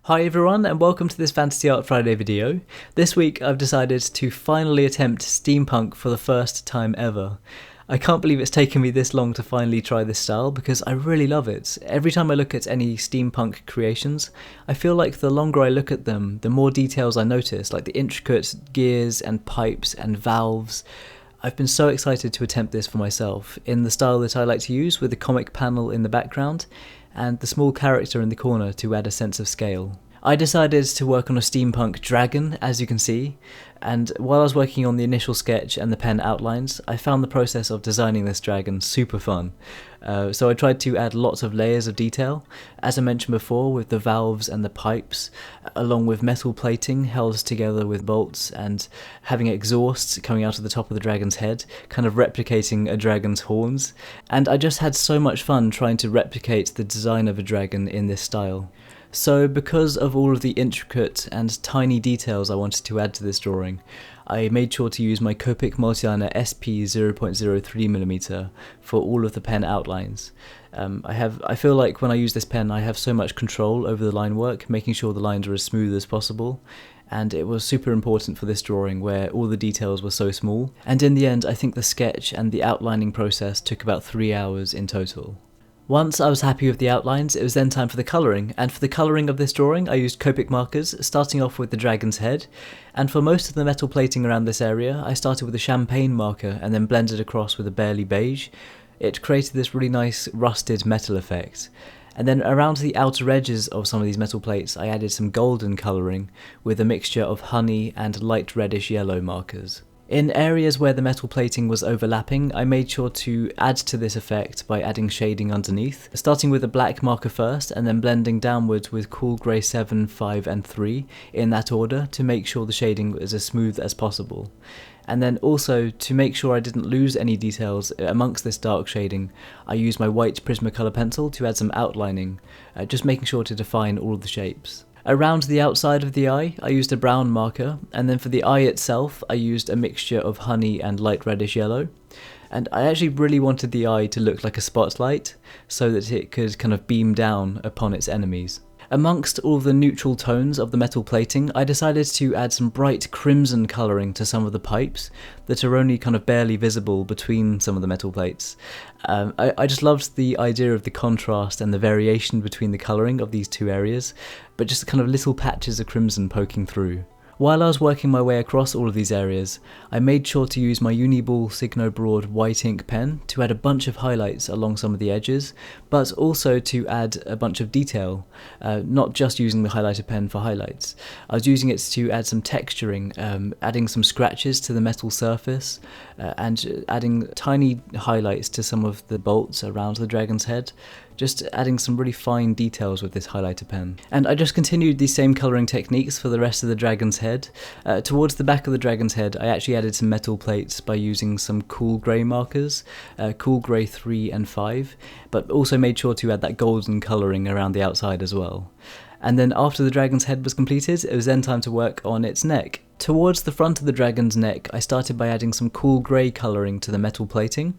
Hi everyone and welcome to this Fantasy Art Friday video. This week I've decided to finally attempt steampunk for the first time ever. I can't believe it's taken me this long to finally try this style because I really love it. Every time I look at any steampunk creations, I feel like the longer I look at them, the more details I notice, like the intricate gears and pipes and valves. I've been so excited to attempt this for myself, in the style that I like to use, with the comic panel in the background and the small character in the corner to add a sense of scale. I decided to work on a Steampunk Dragon, as you can see, and while I was working on the initial sketch and the pen outlines, I found the process of designing this dragon super fun. So I tried to add lots of layers of detail, as I mentioned before, with the valves and the pipes, along with metal plating held together with bolts and having exhausts coming out of the top of the dragon's head, kind of replicating a dragon's horns. And I just had so much fun trying to replicate the design of a dragon in this style. So because of all of the intricate and tiny details I wanted to add to this drawing, I made sure to use my Copic Multiliner SP 0.03mm for all of the pen outlines. I feel like when I use this pen I have so much control over the line work, making sure the lines are as smooth as possible, and it was super important for this drawing where all the details were so small, and in the end I think the sketch and the outlining process took about 3 hours in total. Once I was happy with the outlines, it was then time for the colouring, and for the colouring of this drawing I used Copic Markers, starting off with the dragon's head, and for most of the metal plating around this area I started with a champagne marker and then blended across with a barely beige. It created this really nice rusted metal effect. And then around the outer edges of some of these metal plates I added some golden colouring with a mixture of honey and light reddish yellow markers. In areas where the metal plating was overlapping, I made sure to add to this effect by adding shading underneath, starting with a black marker first and then blending downwards with cool grey 7, 5 and 3 in that order to make sure the shading was as smooth as possible. And then also, to make sure I didn't lose any details amongst this dark shading, I used my white Prismacolor pencil to add some outlining, just making sure to define all of the shapes. Around the outside of the eye, I used a brown marker, and then for the eye itself, I used a mixture of honey and light reddish yellow. And I actually really wanted the eye to look like a spotlight, so that it could kind of beam down upon its enemies. Amongst all of the neutral tones of the metal plating, I decided to add some bright crimson colouring to some of the pipes that are only kind of barely visible between some of the metal plates. I just loved the idea of the contrast and the variation between the colouring of these two areas, but just kind of little patches of crimson poking through. While I was working my way across all of these areas, I made sure to use my Uni-Ball Signo Broad white ink pen to add a bunch of highlights along some of the edges, but also to add a bunch of detail, not just using the highlighter pen for highlights. I was using it to add some texturing, adding some scratches to the metal surface, and adding tiny highlights to some of the bolts around the dragon's head, just adding some really fine details with this highlighter pen. And I just continued these same colouring techniques for the rest of the dragon's head. Towards the back of the dragon's head I actually added some metal plates by using some cool grey markers, cool grey 3 and 5, but also made sure to add that golden colouring around the outside as well. And then after the dragon's head was completed, it was then time to work on its neck. Towards the front of the dragon's neck, I started by adding some cool grey colouring to the metal plating,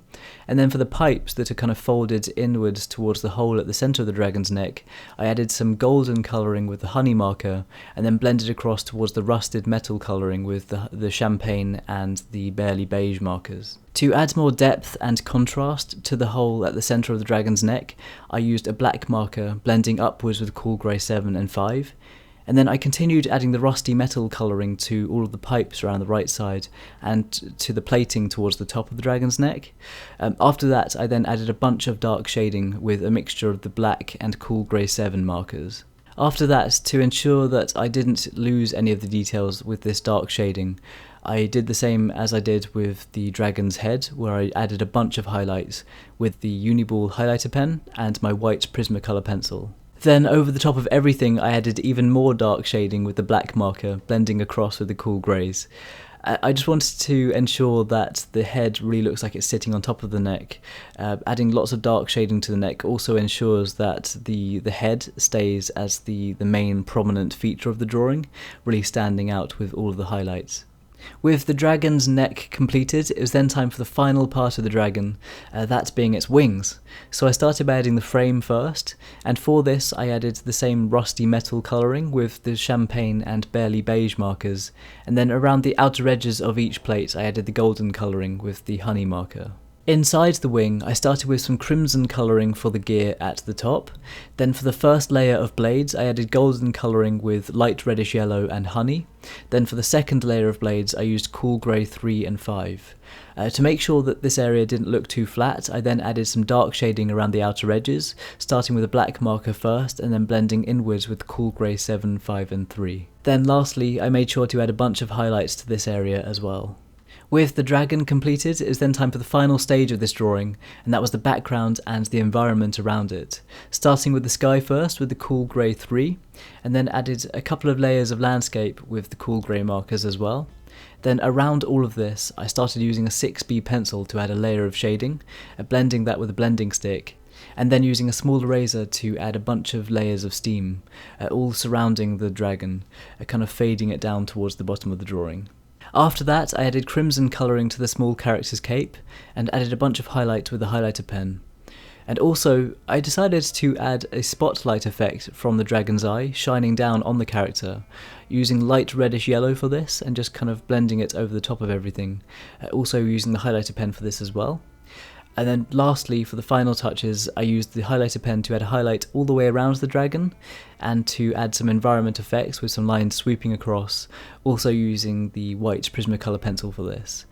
and then for the pipes that are kind of folded inwards towards the hole at the centre of the dragon's neck, I added some golden colouring with the honey marker, and then blended across towards the rusted metal colouring with the champagne and the barely beige markers. To add more depth and contrast to the hole at the centre of the dragon's neck, I used a black marker, blending upwards with cool grey 7 and 5, and then I continued adding the rusty metal colouring to all of the pipes around the right side and to the plating towards the top of the dragon's neck. After that I then added a bunch of dark shading with a mixture of the black and cool grey 7 markers. After that, to ensure that I didn't lose any of the details with this dark shading, I did the same as I did with the dragon's head, where I added a bunch of highlights with the Uni-Ball highlighter pen and my white Prismacolor pencil. Then over the top of everything I added even more dark shading with the black marker, blending across with the cool greys. I just wanted to ensure that the head really looks like it's sitting on top of the neck. Adding lots of dark shading to the neck also ensures that the head stays as the main prominent feature of the drawing, really standing out with all of the highlights. With the dragon's neck completed, it was then time for the final part of the dragon, that being its wings. So I started by adding the frame first, and for this I added the same rusty metal colouring with the champagne and barely beige markers, and then around the outer edges of each plate I added the golden colouring with the honey marker. Inside the wing, I started with some crimson colouring for the gear at the top. Then for the first layer of blades, I added golden colouring with light reddish yellow and honey. Then for the second layer of blades, I used cool grey 3 and 5. To make sure that this area didn't look too flat, I then added some dark shading around the outer edges, starting with a black marker first and then blending inwards with cool grey 7, 5 and 3. Then lastly, I made sure to add a bunch of highlights to this area as well. With the dragon completed, it was then time for the final stage of this drawing, and that was the background and the environment around it. Starting with the sky first with the cool grey 3, and then added a couple of layers of landscape with the cool grey markers as well. Then around all of this, I started using a 6B pencil to add a layer of shading, blending that with a blending stick, and then using a small eraser to add a bunch of layers of steam, all surrounding the dragon, kind of fading it down towards the bottom of the drawing. After that, I added crimson colouring to the small character's cape, and added a bunch of highlight with a highlighter pen. And also, I decided to add a spotlight effect from the dragon's eye, shining down on the character, using light reddish yellow for this, and just kind of blending it over the top of everything, also using the highlighter pen for this as well. And then lastly, for the final touches, I used the highlighter pen to add a highlight all the way around the dragon, and to add some environment effects with some lines sweeping across, also using the white Prismacolor pencil for this.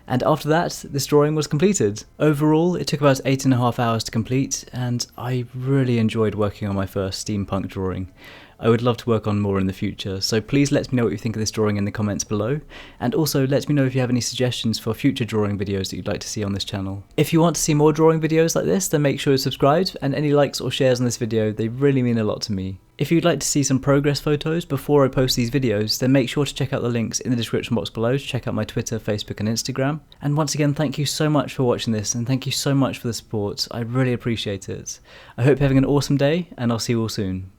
And after that, this drawing was completed. Overall, it took about 8.5 hours to complete, and I really enjoyed working on my first steampunk drawing. I would love to work on more in the future, so please let me know what you think of this drawing in the comments below, and also let me know if you have any suggestions for future drawing videos that you'd like to see on this channel. If you want to see more drawing videos like this, then make sure you're subscribed, and any likes or shares on this video, they really mean a lot to me. If you'd like to see some progress photos before I post these videos, then make sure to check out the links in the description box below to check out my Twitter, Facebook and Instagram. And once again, thank you so much for watching this, and thank you so much for the support. I really appreciate it. I hope you're having an awesome day, and I'll see you all soon.